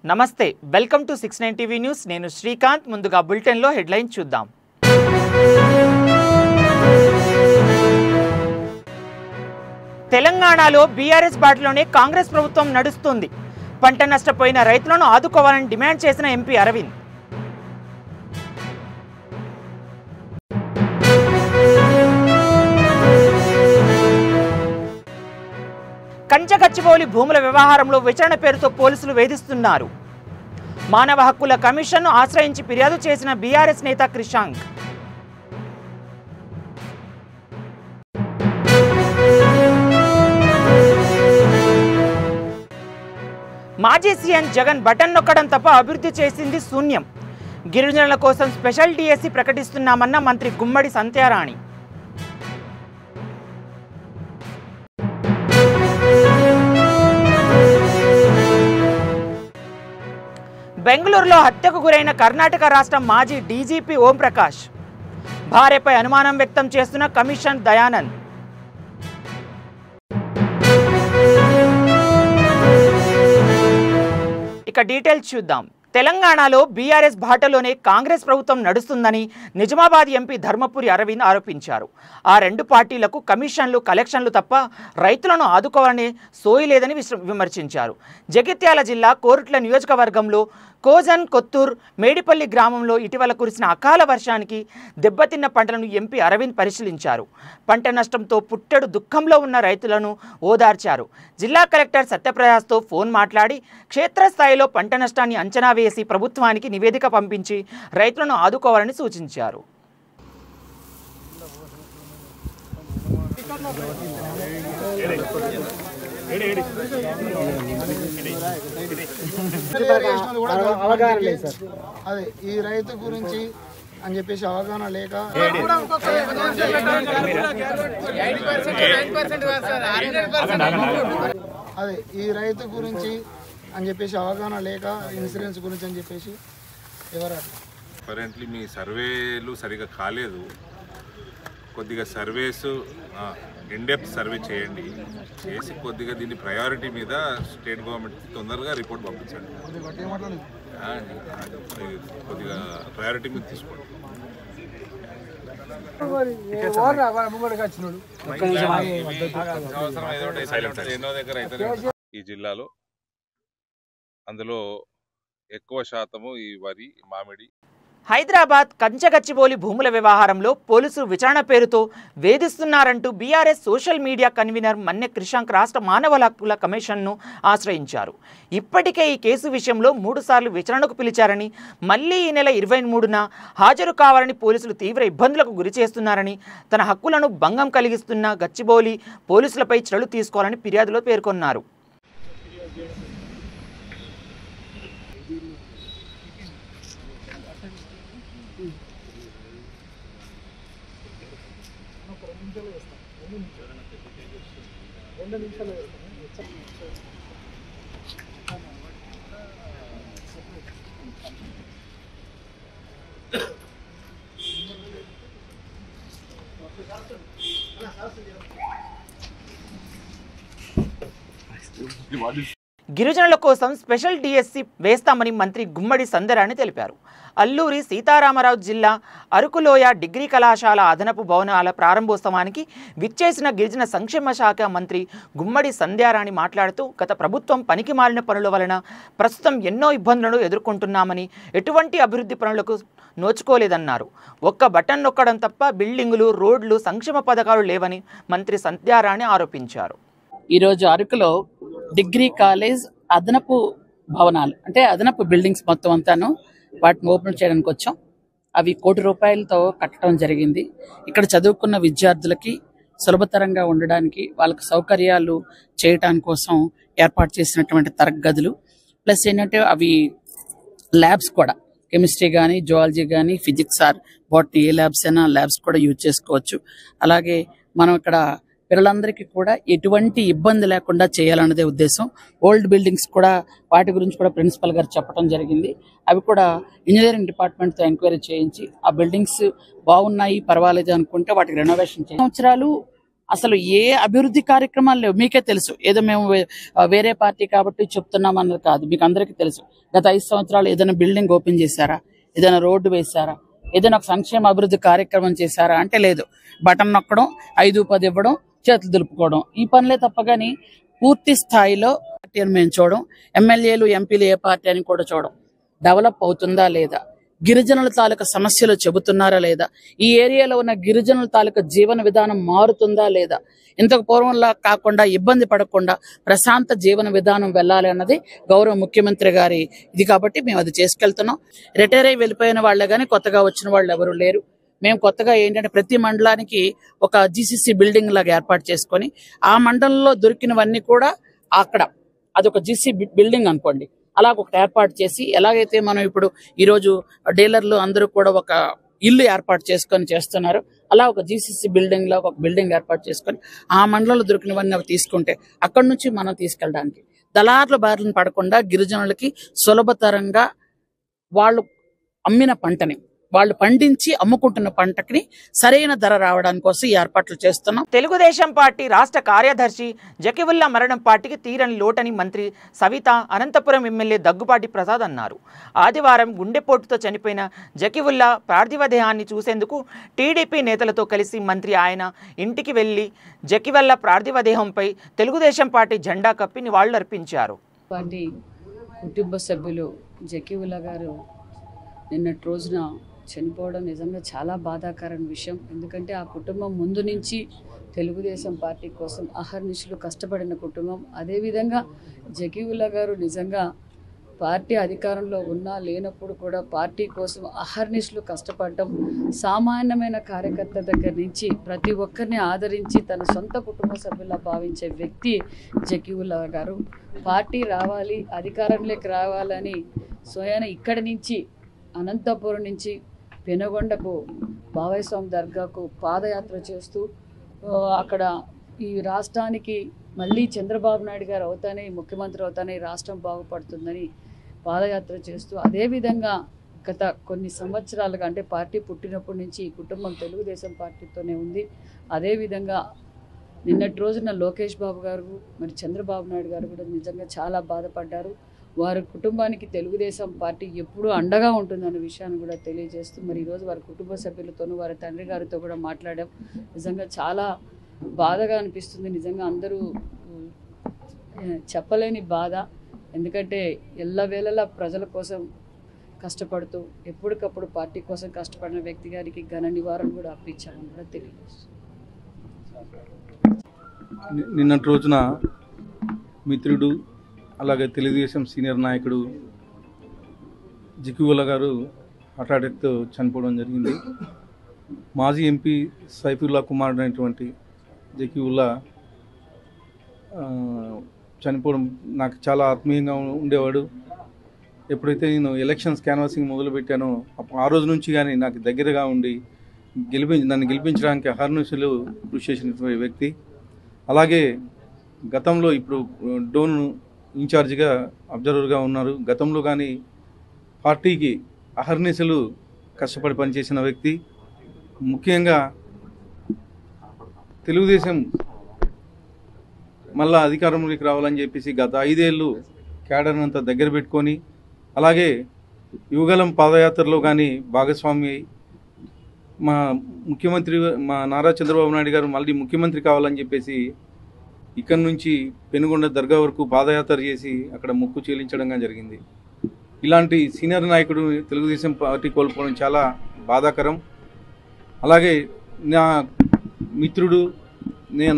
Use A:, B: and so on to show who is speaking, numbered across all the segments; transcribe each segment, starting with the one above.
A: నమస్తే welcome to 69 TV news నేను శ్రీకాంత్ ముందుగా బులెటిన్ లో హెడ్లైన్ చూద్దాం తెలంగాణలో బీఆర్ఎస్ బాటలోనే కాంగ్రెస్ ప్రభుత్వం నడుస్తుంది పంట నష్టపోయిన రైతులను ఆదుకోవాలని డిమాండ్ చేసిన ఎంపీ అరవింద్ కంచగచ్చిబౌలి భూముల వ్యవహారంలో విచారణ పేరుతో పోలీసులు వేధిస్తున్నారు మానవ హక్కుల కమిషన్ను ఆశ్రయించి ఫిర్యాదు చేసిన బీఆర్ఎస్ నేత క్రిషాంక్ మాజీ సీఎం జగన్ బటన్ నొక్కడం తప్ప అభివృద్ధి చేసింది శూన్యం గిరిజనుల కోసం స్పెషల్ డిఎస్సి ప్రకటిస్తున్నామన్న మంత్రి గుమ్మడి సంధ్యారాణి బెంగళూరులో హత్యకు గురైన కర్ణాటక రాష్ట్ర మాజీ డీజీపీ ఓంప్రకాష్ భార్యపై అనుమానం వ్యక్తం చేస్తున్న కమిషన్ దయానంద్ ఇక డీటెయిల్స్ చూద్దాం తెలంగాణలో బీఆర్ఎస్ బాటలోనే కాంగ్రెస్ ప్రభుత్వం నడుస్తుందని నిజామాబాద్ ఎంపీ ధర్మపురి అరవింద్ ఆరోపించారు ఆ రెండు పార్టీలకు కమిషన్లు కలెక్షన్లు తప్ప రైతులను ఆదుకోవాలని సోయి లేదని విమర్శించారు జగిత్యాల జిల్లా కోరుట్ల నియోజకవర్గంలో కోజన్ కొత్తూర్ మేడిపల్లి గ్రామంలో ఇటీవల కురిసిన అకాల వర్షానికి దెబ్బతిన్న పంటలను ఎంపీ అరవింద్ పరిశీలించారు పంట నష్టంతో పుట్టెడు దుఃఖంలో ఉన్న రైతులను ఓదార్చారు జిల్లా కలెక్టర్ సత్యప్రయాస్తో ఫోన్ మాట్లాడి క్షేత్రస్థాయిలో పంట నష్టాన్ని అంచనా వేసి ప్రభుత్వానికి నివేదిక పంపించి రైతులను ఆదుకోవాలని సూచించారు
B: అదే ఈ రైతు గురించి అని చెప్పేసి అవగాహన లేక అదే ఈ రైతు గురించి అని చెప్పేసి అవగాహన లేక ఇన్సూరెన్స్ గురించి అని చెప్పేసి
C: కరెంట్లీ మీ సర్వేలు సరిగా కాలేదు కొద్దిగా సర్వేస్ ఇన్డెప్త్ సర్వే చేయండి చేసి కొద్దిగా దీన్ని ప్రయారిటీ మీద స్టేట్ గవర్నమెంట్ తొందరగా రిపోర్ట్ పంపించండి కొద్దిగా ప్రయారిటీ మీద తీసుకోండి ఎన్నో దగ్గర అయితే ఈ జిల్లాలో అందులో ఎక్కువ శాతము ఈ వరి మామిడి
A: హైదరాబాద్ కంచగచ్చిబౌలి భూముల వ్యవహారంలో పోలీసులు విచారణ పేరుతో వేధిస్తున్నారంటూ BRS social media convener Manne Krishank రాష్ట్ర మానవ హక్కుల కమిషన్ను ఆశ్రయించారు ఇప్పటికే ఈ కేసు విషయంలో 3 సార్లు విచారణకు పిలిచారని మళ్లీ ఈ నెల 23న హాజరు కావాలని పోలీసులు తీవ్ర ఇబ్బందులకు గురి చేస్తున్నారని తన హక్కులను భంగం కలిగిస్తున్న గచ్చిబౌలి పోలీసులపై చర్యలు తీసుకోవాలని ఫిర్యాదులో పేర్కొన్నారు గిరిజనుల కోసం స్పెషల్ డిఎస్సి వేస్తామని మంత్రి గుమ్మడి సంధ్యారాణి తెలిపారు అల్లూరి సీతారామరాజు జిల్లా అరకులోయ డిగ్రీ కళాశాల అదనపు భవనాల ప్రారంభోత్సవానికి విచ్చేసిన గిరిజన సంక్షేమ శాఖ మంత్రి గుమ్మడి సంధ్యారాణి మాట్లాడుతూ గత ప్రభుత్వం పనికి మాలిన పనుల వలన ప్రస్తుతం ఎన్నో ఇబ్బందులను ఎదుర్కొంటున్నామని ఎటువంటి అభివృద్ధి పనులకు నోచుకోలేదన్నారు ఒక్క బటన్ నొక్కడం తప్ప బిల్డింగులు రోడ్లు సంక్షేమ పథకాలు లేవని మంత్రి సంధ్యారాణి ఆరోపించారు
D: ఈరోజు అరకులో డిగ్రీ కాలేజ్ అదనపు భవనాలు అంటే అదనపు బిల్డింగ్స్ మొత్తం అంతాను వాటిని ఓపెన్ చేయడానికి వచ్చాం అవి ₹1 కోటి కట్టడం జరిగింది ఇక్కడ చదువుకున్న విద్యార్థులకి సులభతరంగా ఉండడానికి వాళ్ళకి సౌకర్యాలు చేయడానికి కోసం ఏర్పాటు చేసినటువంటి తరగతులు ప్లస్ ఏంటంటే అవి ల్యాబ్స్ కూడా కెమిస్ట్రీ కానీ జువాలజీ కానీ physics or botany A labs అయినా ల్యాబ్స్ కూడా యూజ్ చేసుకోవచ్చు అలాగే మనం ఇక్కడ పిల్లలందరికీ కూడా ఎటువంటి ఇబ్బంది లేకుండా చేయాలన్నదే ఉద్దేశం ఓల్డ్ బిల్డింగ్స్ కూడా వాటి గురించి కూడా ప్రిన్సిపల్ గారు చెప్పడం జరిగింది అవి కూడా ఇంజనీరింగ్ డిపార్ట్మెంట్తో ఎంక్వైరీ చేయించి ఆ బిల్డింగ్స్ బాగున్నాయి పర్వాలేదు అనుకుంటే వాటికి రెనోవేషన్ సంవత్సరాలు అసలు ఏ అభివృద్ధి కార్యక్రమాలు లేవు. మీకే తెలుసు, ఏదో మేము వేరే పార్టీ కాబట్టి చెప్తున్నాం అన్నది కాదు, మీకు అందరికీ తెలుసు. గత 5 సంవత్సరాలు ఏదైనా బిల్డింగ్ ఓపెన్ చేశారా, ఏదైనా రోడ్డు వేశారా, ఏదైనా ఒక సంక్షేమ అభివృద్ధి కార్యక్రమం చేశారా అంటే లేదు. బటన్ నొక్కడం, 5-10 ఇవ్వడం, చేతులు దులుపుకోవడం, ఈ పనులే తప్ప కానీ పూర్తి స్థాయిలో పార్టీ అని మేము చూడడం, ఎమ్మెల్యేలు ఎంపీలు ఏ పార్టీ అని కూడా చూడడం. డెవలప్ అవుతుందా లేదా, గిరిజనుల తాలూకా సమస్యలు చెబుతున్నారా లేదా, ఈ ఏరియాలో ఉన్న గిరిజనుల తాలూకా జీవన విధానం మారుతుందా లేదా, ఇంతకు పూర్వంలా కాకుండా ఇబ్బంది పడకుండా ప్రశాంత జీవన విధానం వెళ్ళాలి అన్నది గౌరవ ముఖ్యమంత్రి గారి ఇది. కాబట్టి మేము అది చేసుకెళ్తున్నాం. రిటైర్ అయి వెళ్ళిపోయిన వాళ్ళే కానీ కొత్తగా వచ్చిన వాళ్ళు ఎవరు లేరు. మేము కొత్తగా ఏంటంటే ప్రతి మండలానికి ఒక జీసీసీ బిల్డింగ్ లాగా ఏర్పాటు చేసుకొని ఆ మండలంలో దొరికినవన్నీ కూడా అక్కడ అదొక జీసీ బిల్డింగ్ అనుకోండి, అలా ఒకటి ఏర్పాటు చేసి, ఎలాగైతే మనం ఇప్పుడు ఈరోజు డీలర్లు అందరూ కూడా ఒక ఇల్లు ఏర్పాటు చేసుకొని చేస్తున్నారు, అలా ఒక జీసీసీ బిల్డింగ్ లో ఒక బిల్డింగ్ ఏర్పాటు చేసుకొని ఆ మండలంలో దొరికినవన్నీ అవి తీసుకుంటే అక్కడి నుంచి మనం తీసుకెళ్ళడానికి దళారుల బారిన పడకుండా గిరిజనులకి సులభతరంగా వాళ్ళు అమ్మిన పంటని, వాళ్ళు పండించి అమ్ముకుంటున్న పంటకి సరైన ధర రావడానికి కోసం ఈ ఏర్పాట్లు చేస్తున్నాం.
A: తెలుగుదేశం పార్టీ రాష్ట్ర కార్యదర్శి జకీవుల్లా మరణం పార్టీకి తీరని లోటని మంత్రి సవిత, అనంతపురం ఎమ్మెల్యే దగ్గుపాటి ప్రసాద్ అన్నారు. ఆదివారం గుండెపోటుతో చనిపోయిన జకీవుల్లా పార్థివ దేహాన్ని చూసేందుకు టీడీపీ నేతలతో కలిసి మంత్రి ఆయన ఇంటికి వెళ్లి జకీవుల్లా పార్థివ దేహంపై తెలుగుదేశం పార్టీ జెండా కప్పి నివాళులర్పించారు.
E: పార్టీ కుటుంబ సభ్యులు జకీవుల్లా గారు నిన్నటి రోజున చనిపోవడం నిజంగా చాలా బాధాకరమైన విషయం. ఎందుకంటే ఆ కుటుంబం ముందు నుంచి తెలుగుదేశం పార్టీ కోసం అహర్నిశలు కష్టపడిన కుటుంబం. అదేవిధంగా జకీవుల్లా గారు నిజంగా పార్టీ అధికారంలో ఉన్నా లేనప్పుడు కూడా పార్టీ కోసం అహర్నిశలు కష్టపడడం, సామాన్యమైన కార్యకర్త దగ్గర నుంచి ప్రతి ఒక్కరిని ఆదరించి తన సొంత కుటుంబ సభ్యులా భావించే వ్యక్తి జకీవుల్లా గారు. పార్టీ రావాలి, అధికారంలోకి రావాలని స్వయాన ఇక్కడి నుంచి అనంతపురం నుంచి పెనుగొండకు బాబాయ్ స్వామి దర్గాకు పాదయాత్ర చేస్తూ అక్కడ ఈ రాష్ట్రానికి మళ్ళీ చంద్రబాబు నాయుడు గారు అవుతానే, ముఖ్యమంత్రి అవుతానే రాష్ట్రం బాగుపడుతుందని పాదయాత్ర చేస్తూ, అదేవిధంగా గత కొన్ని సంవత్సరాలుగా అంటే పార్టీ పుట్టినప్పటి నుంచి ఈ కుటుంబం తెలుగుదేశం పార్టీతోనే ఉంది. అదేవిధంగా నిన్నటి రోజున లోకేష్ బాబు గారు మరి చంద్రబాబు నాయుడు గారు కూడా నిజంగా చాలా బాధపడ్డారు. వారి కుటుంబానికి తెలుగుదేశం పార్టీ ఎప్పుడూ అండగా ఉంటుందన్న విషయాన్ని కూడా తెలియజేస్తూ మరి ఈరోజు వారి కుటుంబ సభ్యులతోనూ వారి తండ్రి గారితో కూడా మాట్లాడాం. నిజంగా చాలా బాధగా అనిపిస్తుంది. నిజంగా అందరూ చెప్పలేని బాధ. ఎందుకంటే ఎల్లవేళలా ప్రజల కోసం కష్టపడుతూ ఎప్పటికప్పుడు పార్టీ కోసం కష్టపడిన వ్యక్తి గారికి ఘన నివారణ కూడా అప్పించామని కూడా తెలియజేస్తుంది.
F: నిన్నటి రోజున మిత్రుడు అలాగే తెలుగుదేశం సీనియర్ నాయకుడు జకీవుల్లా గారు హార్ట్ అటాక్తో చనిపోవడం జరిగింది. మాజీ ఎంపీ సైఫుల్లా కుమారుడు అయినటువంటి జకీవుల్లా చనిపోవడం నాకు చాలా ఆత్మీయంగా ఉండేవాడు. ఎప్పుడైతే నేను ఎలక్షన్స్ క్యాన్వాసింగ్ మొదలుపెట్టానో ఆ రోజు నుంచి కానీ నాకు దగ్గరగా ఉండి నన్ను గెలిపించడానికి అహర్నిశలు కృషి చేసినటువంటి వ్యక్తి. అలాగే గతంలో ఇప్పుడు డోన్ ఇన్ఛార్జిగా అబ్జర్వర్గా ఉన్నారు. గతంలో కానీ పార్టీకి అహర్నిశలు కష్టపడి పనిచేసిన వ్యక్తి. ముఖ్యంగా తెలుగుదేశం మళ్ళా అధికారంలోకి రావాలని చెప్పేసి గత 5 ఏళ్ళు క్యాడర్ని అంతా దగ్గర పెట్టుకొని, అలాగే యువగలం పాదయాత్రలో కానీ భాగస్వామి అయి మా నారా చంద్రబాబు నాయుడు గారు మళ్ళీ ముఖ్యమంత్రి కావాలని చెప్పేసి ఇక్కడి నుంచి పెనుగొండ దర్గా వరకు పాదయాత్ర చేసి అక్కడ మొక్కు చెల్లించడం జరిగింది. ఇలాంటి సీనియర్ నాయకుడు తెలుగుదేశం పార్టీ కోల్పోవడం చాలా బాధాకరం. అలాగే నా మిత్రుడు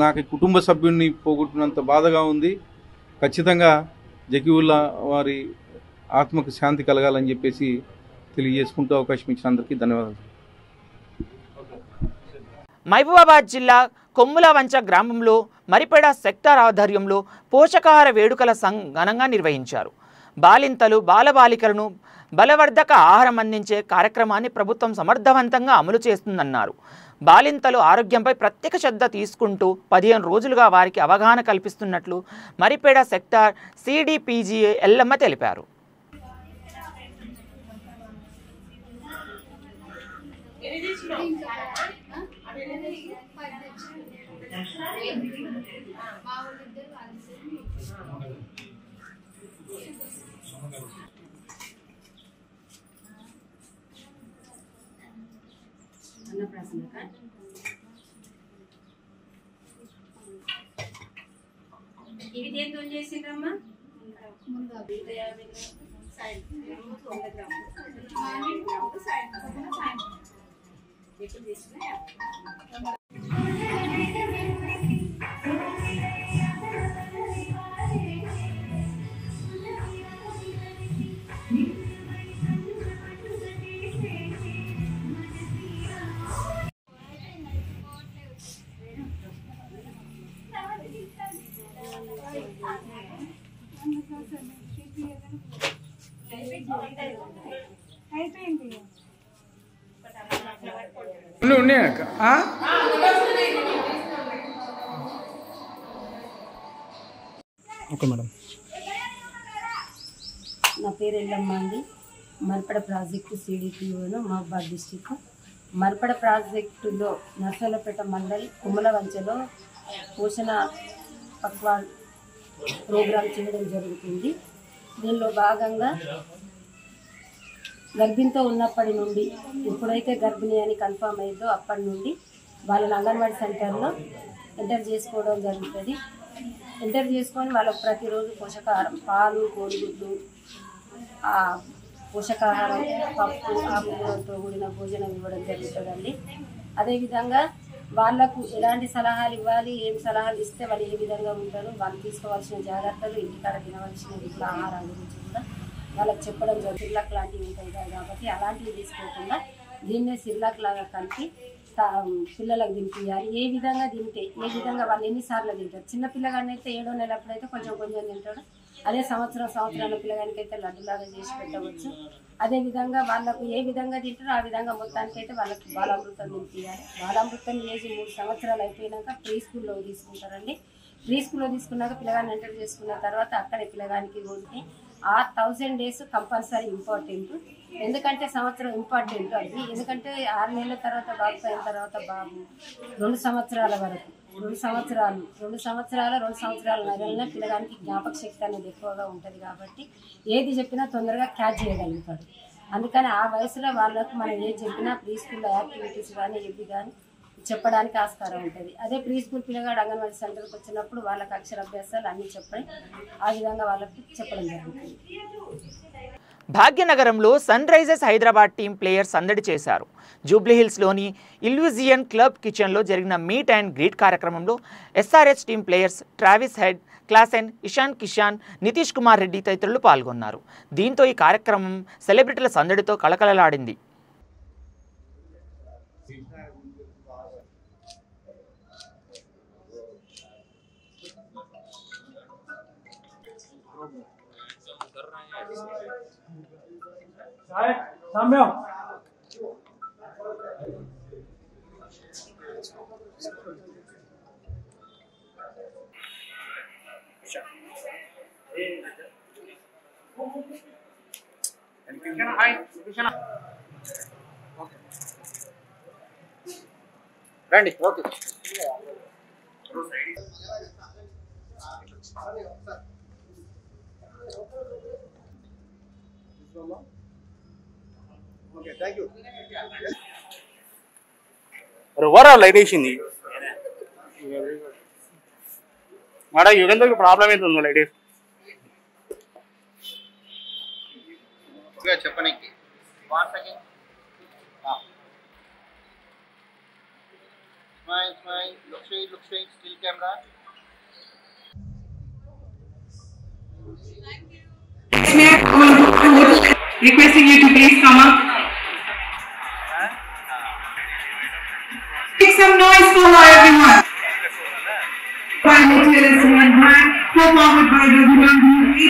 F: నాకు కుటుంబ సభ్యుడిని పోగొట్టినంత బాధగా ఉంది. ఖచ్చితంగా జకీవుల్లా వారి ఆత్మకు శాంతి కలగాలని చెప్పేసి తెలియజేసుకుంటూ అవకాశం ఇచ్చిన అందరికీ ధన్యవాదాలు.
A: మహబూబాబాద్ జిల్లా కొమ్ములవంచ గ్రామంలో మరిపేడ సెక్టార్ ఆధ్వర్యంలో పోషకాహార వేడుకల ఘనంగా నిర్వహించారు. బాలింతలు బాలబాలికలను బలవర్ధక ఆహారం అందించే కార్యక్రమాన్ని ప్రభుత్వం సమర్థవంతంగా అమలు చేస్తుందన్నారు. బాలింతలు ఆరోగ్యంపై ప్రత్యేక శ్రద్ధ తీసుకుంటూ 15 రోజులుగా వారికి అవగాహన కల్పిస్తున్నట్లు మరిపేడ సెక్టార్ సిడిపిజిఏ ఎల్లమ్మ తెలిపారు.
G: ఇవి దేంతో చేసిండ్రమ్మా?
F: Okay madam.
G: నా పేరు ఎల్లమ్మ అండి. మర్పడ ప్రాజెక్టు సిడిపిఓను మహబాద్ డిస్టిక్. మర్పడ ప్రాజెక్టులో నర్సలపేట మండల్ కుమ్మలవంచలో పోషణ పక్వాన్ ప్రోగ్రాం చేయడం జరుగుతుంది. దీనిలో భాగంగా గర్భిణితో ఉన్నప్పటి నుండి ఎప్పుడైతే గర్భిణి అని కన్ఫర్మ్ అయిందో అప్పటి నుండి వాళ్ళని అంగన్వాడీ సెంటర్లో ఎంటర్ చేసుకోవడం జరుగుతుంది. ఎంటర్ చేసుకొని వాళ్ళకు ప్రతిరోజు పోషకాహారం, పాలు, కోడిగుడ్లు, పోషకాహారం, పప్పు, ఆకుకూరలతో కూడిన భోజనం ఇవ్వడం జరుగుతుందండి. అదేవిధంగా వాళ్ళకు ఎలాంటి సలహాలు ఇవ్వాలి, ఏం సలహాలు ఇస్తే వాళ్ళు ఏ విధంగా ఉంటారు, వాళ్ళు తీసుకోవాల్సిన జాగ్రత్తలు, ఇంటికాడ తినవలసిన ఇట్లా ఆహారం గురించి కూడా వాళ్ళకి చెప్పడం జరుగుతుంది. సిర్లాక్ లాంటివి ఉంటాయి కాబట్టి అలాంటివి తీసుకోకుండా దీన్నే సిర్లాక్ లాగా కలిపి పిల్లలకు తినిపించాలి. ఏ విధంగా తింటే ఏ విధంగా వాళ్ళు ఎన్నిసార్లు తింటారు. చిన్న పిల్లగాడిని అయితే 7వ నెలప్పుడైతే కొంచెం తింటాడు. అదే సంవత్సరాల పిల్లగానికి అయితే లడ్డులాగా చేసి పెట్టవచ్చు. అదేవిధంగా వాళ్ళకు ఏ విధంగా తింటారో ఆ విధంగా మొత్తానికైతే వాళ్ళకి బాలామృతం తినిపించాలి. బాలామృతం చేసి 3 సంవత్సరాలు అయిపోయినాక ప్రీ స్కూల్లో తీసుకుంటారండి. ప్రీ స్కూల్లో తీసుకున్నాక పిల్లగాన్ని ఎంటర్ చేసుకున్న తర్వాత అక్కడే పిల్లగానికి రోజుకి ఆ 1000 days కంపల్సరీ ఇంపార్టెంట్. ఎందుకంటే సంవత్సరం ఇంపార్టెంట్ అది. ఎందుకంటే 6 నెలల తర్వాత బాబు అయిన తర్వాత బాబు 2 సంవత్సరాల వరకు 2 సంవత్సరాల నెలలనే పిల్లగానికి జ్ఞాపక శక్తి అనేది ఎక్కువగా ఉంటుంది కాబట్టి ఏది చెప్పినా తొందరగా క్యాచ్ చేయగలుగుతాడు. అందుకని ఆ వయసులో వాళ్ళకు మనం ఏది చెప్పినా ప్రీ స్కూల్లో యాక్టివిటీస్ కానీ ఏవి కానీ చెప్పడానికి ఆస్కారం ఉంటుంది. అదే ప్రీ స్కూల్ పిల్లగాడు అంగన్వాడీ సెంటర్కి వచ్చినప్పుడు వాళ్ళకి అక్షరాభ్యాసాలు అన్నీ చెప్పడం ఆ విధంగా వాళ్ళకి చెప్పడం జరుగుతుంది.
A: భాగ్యనగరంలో Sunrisers Hyderabad team players సందడి చేశారు. జూబ్లీహిల్స్లోని ఇల్యూజియన్ క్లబ్ కిచెన్లో జరిగిన మీట్ అండ్ గ్రీట్ కార్యక్రమంలో SRH team players Travis Head, Klaasen, Ishan Kishan, Nitish Kumar Reddy తదితరులు పాల్గొన్నారు. దీంతో ఈ కార్యక్రమం సెలబ్రిటీల సందడితో కళకళలాడింది.
H: రండి. Okay thank you. Overall light వేసింది మేడం. యుగంధర్కి ప్రాబ్లం ఏంటుందో లైట్ వేసి చెప్పనీకి. Smile, smile, look straight, still camera.
I: Requesting you to please come up. Make some noise for everyone. By Hotel S1 brand, co-powered by Raghuram Movie.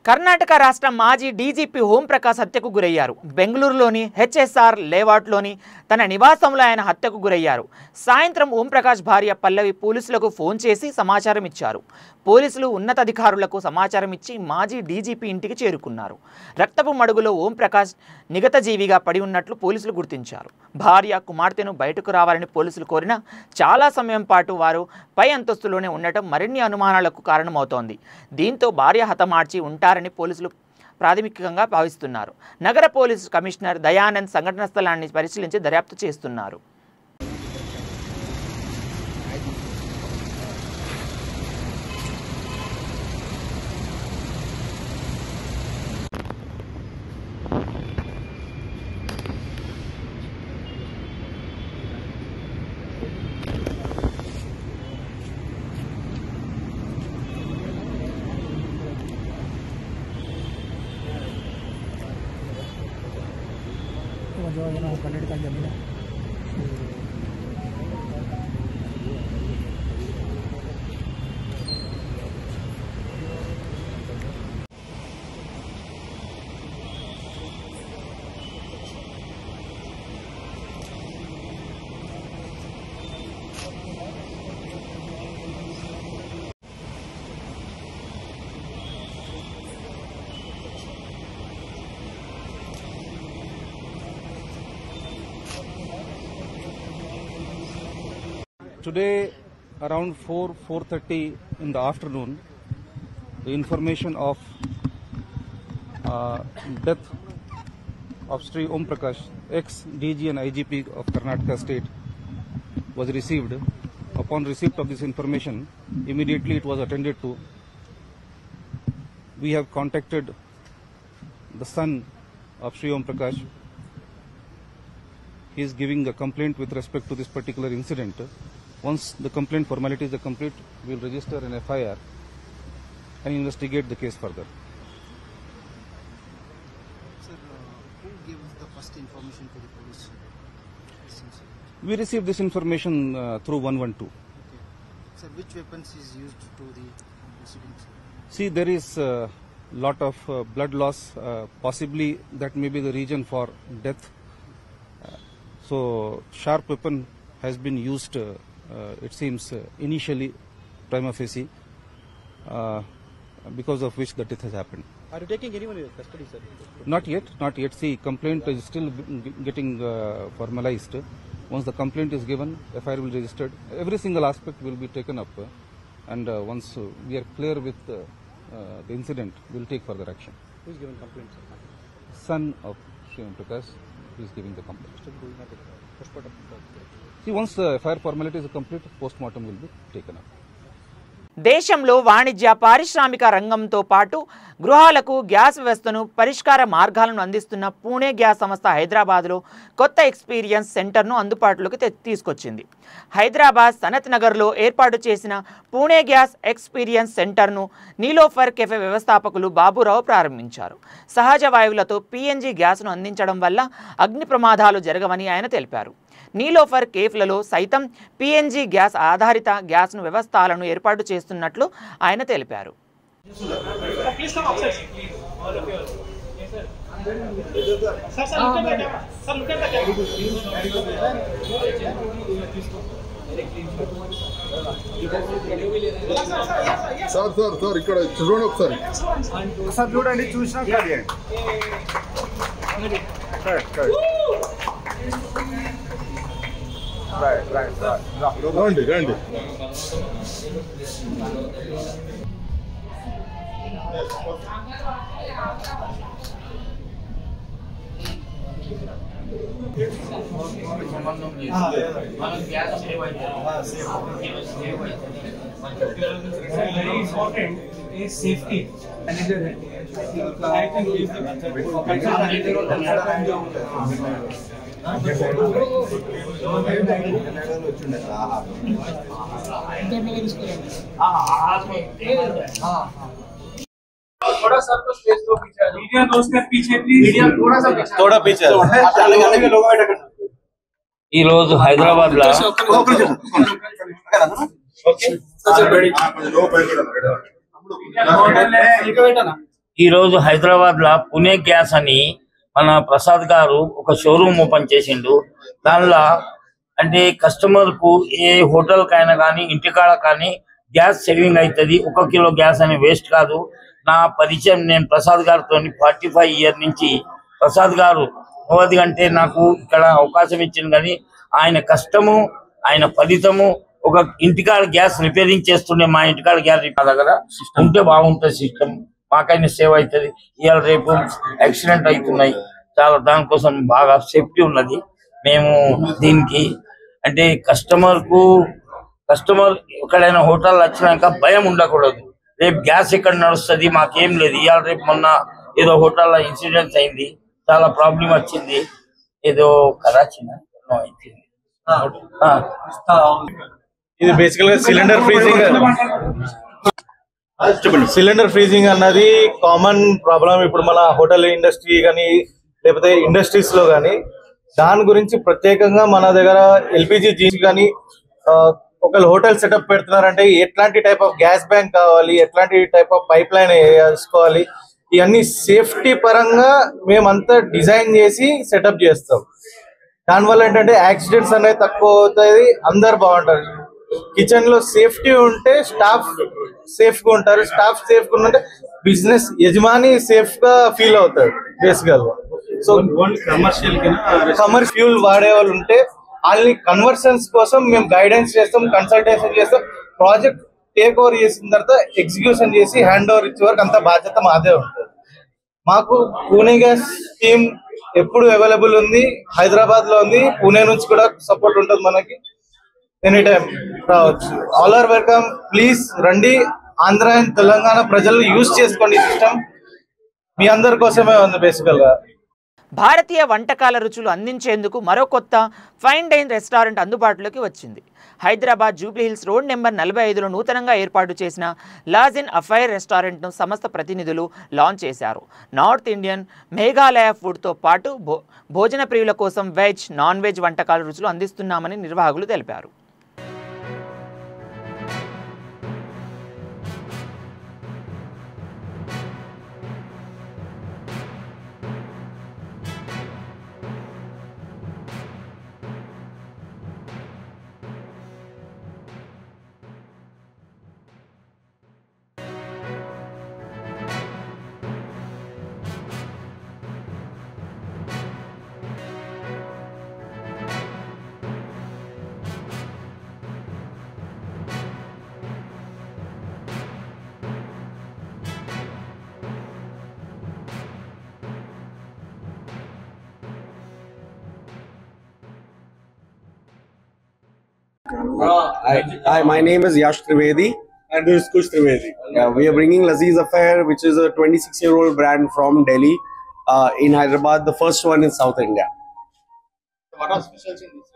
A: Karnataka రాష్ట్ర మాజీ DGP Om Prakash హత్యకు గురయ్యారు. బెంగళూరులోని హెచ్ఎస్ఆర్ లేఅవుట్లోని తన నివాసంలో ఆయన హత్యకు గురయ్యారు. సాయంత్రం ఓంప్రకాష్ భార్య పల్లవి పోలీసులకు ఫోన్ చేసి సమాచారం ఇచ్చారు. పోలీసులు ఉన్నతాధికారులకు సమాచారం ఇచ్చి మాజీ డీజీపీ ఇంటికి చేరుకున్నారు. రక్తపు మడుగులో ఓంప్రకాష్ నిగతజీవిగా పడి ఉన్నట్లు పోలీసులు గుర్తించారు. భార్య కుమార్తెను బయటకు రావాలని పోలీసులు కోరినా చాలా సమయం పాటు వారు పై అంతస్తులోనే ఉండటం మరిన్ని అనుమానాలకు కారణమవుతోంది. దీంతో భార్య హతమార్చి ఉంటారని పోలీసులు ప్రాథమికంగా భావిస్తున్నారు. నగర పోలీసు కమిషనర్ దయానంద్ సంఘటన స్థలాన్ని పరిశీలించి దర్యాప్తు చేస్తున్నారు.
J: Today around 4:30 in the afternoon, the information of death of Sri Om Prakash, ex-DG and IGP of Karnataka State, was received. Upon receipt of this information, immediately it was attended to. We have contacted the son of Sri Om Prakash. He is giving a complaint with respect to this particular incident. Once the complaint formalities are complete, we will register an FIR and investigate the case further.
H: Sir, who gave the first information to the police?
J: We received this information through 112.
H: Okay. Sir, which weapons is used to the incident?
J: See, there is a lot of blood loss. Possibly that may be the reason for death. So, sharp weapon has been used. It seems initially prima facie, because of which the death has happened.
H: Are you taking anyone in custody, sir?
J: Not yet. See, complaint is still getting formalized. Once the complaint is given, FIR will be registered. Every single aspect will be taken up, and once we are clear with the incident, we will take further action.
H: Who is giving complaint, sir?
J: Son of Sri Om Prakash is giving the complaint. See, once the FIR formalities are complete, post-mortem will be taken up.
A: దేశంలో వాణిజ్య పారిశ్రామిక రంగంతో పాటు గృహాలకు gas వ్యవస్థను పరిష్కార మార్గాలను అందిస్తున్న Pune gas సంస్థ హైదరాబాద్లో కొత్త ఎక్స్పీరియన్స్ సెంటర్ను అందుబాటులోకి తీసుకొచ్చింది. హైదరాబాద్ సనత్ నగర్లో ఏర్పాటు చేసిన పూణే గ్యాస్ ఎక్స్పీరియన్స్ సెంటర్ను నీలోఫర్ కెఫే వ్యవస్థాపకులు బాబురావు ప్రారంభించారు. సహజ వాయువులతో పీఎన్జీ గ్యాస్ను అందించడం వల్ల అగ్ని ప్రమాదాలు జరగవని ఆయన తెలిపారు. నీలోఫర్ కేఫ్లలో సైతం పీఎన్జీ గ్యాస్ ఆధారిత గ్యాస్ను వ్యవస్థలను ఏర్పాటు చేస్తున్నట్లు ఆయన తెలిపారు.
K: సార్ ఇక్కడ చూడండి ఒకసారి. సార్ చూడండి, చూసినా రండి రండి.
L: Very important is safety. Media दोस्त पीछे प्लीज,
M: थोड़ा पीछे ఈ రోజు హైదరాబాద్ లో ఈరోజు హైదరాబాద్లో పుణే గ్యాస్ అని మన ప్రసాద్ గారు ఒక షోరూమ్ ఓపెన్ చేసిండు. దానిలో అంటే కస్టమర్కు ఏ హోటల్కైనా కానీ ఇంటికాడ కానీ గ్యాస్ సేవింగ్ అవుతుంది. 1 కిలో గ్యాస్ అని వేస్ట్ కాదు. నా పరిచయం నేను ప్రసాద్ గారితో 45 ఇయర్ నుంచి ప్రసాద్ గారు అవధి అంటే నాకు ఇక్కడ అవకాశం ఇచ్చింది. కానీ ఆయన కష్టము ఆయన ఫలితము ఒక ఇంటికాడ గ్యాస్ రిపేరింగ్ చేస్తుండే మా ఇంటికాడ గ్యాస్ మా దగ్గర ఉంటే బాగుంటుంది. సిస్టమ్ మాకైనా సేవ్ అవుతుంది. ఇవాళ రేపు యాక్సిడెంట్ అవుతున్నాయి చాలా, దానికోసం బాగా సేఫ్టీ ఉన్నది. మేము దీనికి అంటే కస్టమర్ ఎక్కడైనా హోటల్ వచ్చినాక భయం ఉండకూడదు. రేపు గ్యాస్ ఎక్కడ నడుస్తుంది మాకేం లేదు. ఇవాళ రేపు మొన్న ఏదో హోటల్లో ఇన్సిడెంట్ అయింది, చాలా ప్రాబ్లం వచ్చింది. ఏదో కరాచీనా అయిపోయింది.
N: ఇది బేసికల్ గా సిలిండర్ ఫ్రీజింగ్ అన్నది కామన్ ప్రాబ్లం. ఇప్పుడు మన హోటల్ ఇండస్ట్రీ కానీ లేకపోతే ఇండస్ట్రీస్ లో కానీ దాని గురించి ప్రత్యేకంగా మన దగ్గర ఎల్పిజి జీన్స్ కానీ ఒకళ్ళు హోటల్ సెటప్ పెడుతున్నారంటే ఎట్లాంటి టైప్ ఆఫ్ గ్యాస్ బ్యాంక్ కావాలి, ఎట్లాంటి టైప్ ఆఫ్ పైప్ లైన్ వేసుకోవాలి, ఇవన్నీ సేఫ్టీ పరంగా మేమంతా డిజైన్ చేసి సెటప్ చేస్తాం. దానివల్ల ఏంటంటే యాక్సిడెంట్స్ అనేది తక్కువ అవుతాయి, అందరు బాగుంటారు. కిచెన్ లో సేఫ్టీ ఉంటే స్టాఫ్ సేఫ్ గా ఉంటారు, స్టాఫ్ సేఫ్ గా ఉంటే బిజినెస్ యజమాని సేఫ్ గా ఫీల్ అవుతాడు బేసికల్ గా. సో కమర్షియల్ ఫ్యూల్ వాడే వాళ్ళు ఉంటే వాళ్ళని కన్వర్షన్స్ కోసం మేము గైడెన్స్ చేస్తాం, కన్సల్టేషన్ చేస్తాం. ప్రాజెక్ట్ టేక్ ఓవర్ చేసిన తర్వాత ఎగ్జిక్యూషన్ చేసి హ్యాండ్ ఓవర్ ఇచ్చే వరకు అంత బాధ్యత మాదే ఉంటుంది. మాకు పూణే గ్యాస్ టీమ్ ఎప్పుడు అవైలబుల్ ఉంది, హైదరాబాద్ లో ఉంది, పూణే నుంచి కూడా సపోర్ట్ ఉంటుంది మనకి. ఎనీ టైం రావచ్చు. All are welcome. ప్లీజ్ రండి. ఆంధ్ర అండ్ తెలంగాణ ప్రజలు యూజ్ చేసుకోండి. సిస్టమ్ మీ అందరి కోసమే ఉంది బేసికల్ గా.
A: భారతీయ వంటకాల రుచులు అందించేందుకు మరో కొత్త ఫైన్ డైన్ రెస్టారెంట్ అందుబాటులోకి వచ్చింది. హైదరాబాద్ జూబ్లీ హిల్స్ రోడ్ నెంబర్ 45లో నూతనంగా ఏర్పాటు చేసిన లాజ్ ఇన్ అఫైర్ రెస్టారెంట్ను సంస్థ ప్రతినిధులు లాంచ్ చేశారు. నార్త్ ఇండియన్, మేఘాలయ ఫుడ్తో పాటు భోజన ప్రియుల కోసం వెజ్, నాన్ వెజ్ వంటకాల రుచులు అందిస్తున్నామని నిర్వాహకులు తెలిపారు.
O: Hi, my name is Yash Trivedi.
N: And this is Kush Trivedi.
O: Yeah, we are bringing Lazeez Affair, which is a 26-year-old brand from Delhi, in Hyderabad, the first one in South India.
N: What are specials in this?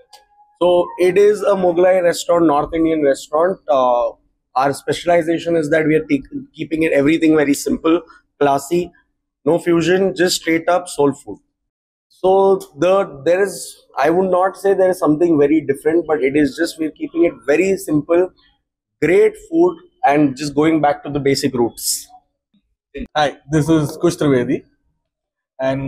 O: So it is a Mughlai restaurant, North Indian restaurant. Our specialization is that we are keeping it everything very simple, classy, no fusion, just straight up soul food. So there is, I would not say there is something very different, but it is just we're keeping it very simple, great food, and just going back to the basic roots.
N: Hi, this is Kush Trivedi, and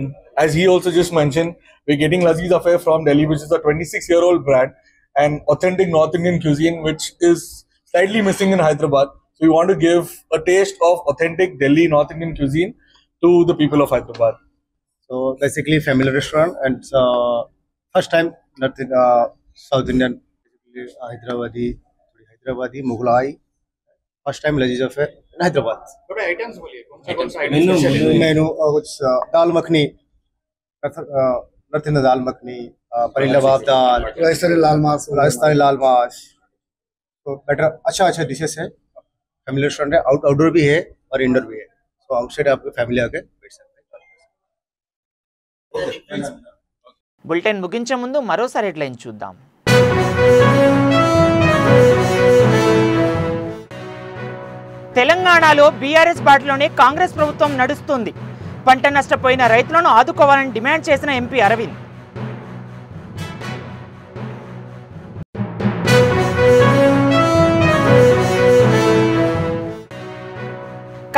N: as he also just mentioned, we're getting Lazeez Affair from Delhi, which is a 26-year-old brand and authentic North Indian cuisine, which is slightly missing in Hyderabad. So we want to give a taste of authentic Delhi North Indian cuisine to the people of Hyderabad.
P: So basically family restaurant, and first time South Indian, Hyderabadi, Mughlai, first time Lazeez Affair in Hyderabad.
N: What items
P: Menu which dal makhni, North Indian dal makhni, Pari Labab dal, Rajasthani lal mash. So better अच्छा dishes है. Family restaurant है, outdoor भी है और indoor भी है. So outside आपके family आके बैठ सकते हैं.
A: బులెటిన్ ముగించే ముందు మరోసారి హెడ్లైన్ చూద్దాం. తెలంగాణలో బీఆర్ఎస్ బాటలోనే కాంగ్రెస్ ప్రభుత్వం నడుస్తుంది. పంట నష్టపోయిన రైతులను ఆదుకోవాలని డిమాండ్ చేసిన ఎంపీ అరవింద్.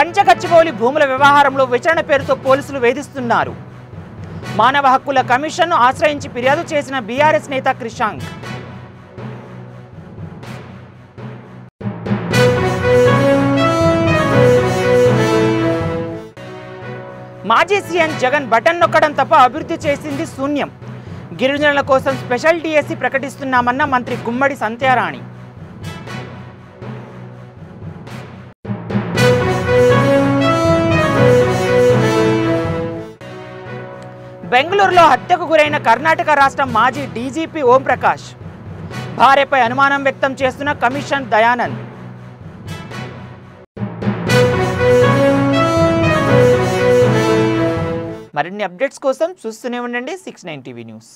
A: కంచగచ్చిబౌలి భూముల వ్యవహారంలో విచారణ పేరుతో పోలీసులు వేధిస్తున్నారు. మానవ హక్కుల కమిషన్ను ఆశ్రయించి ఫిర్యాదు చేసిన బీఆర్ఎస్ నేత క్రిషాంక్. మాజీ సీఎం జగన్ బటన్ నొక్కడం తప్ప అభివృద్ధి చేసింది శూన్యం. గిరిజనుల కోసం స్పెషల్ డిఎస్సి ప్రకటిస్తున్నామన్న మంత్రి గుమ్మడి సంధ్యారాణి. బెంగళూరులో హత్యకు గురైన కర్ణాటక రాష్ట్ర మాజీ డీజీపీ ఓంప్రకాష్. భార్యపై అనుమానం వ్యక్తం చేస్తున్న కమిషన్ దయానంద్. మరిన్ని అప్డేట్స్ కోసం చూస్తూనే ఉండండి 69 టీవీ న్యూస్.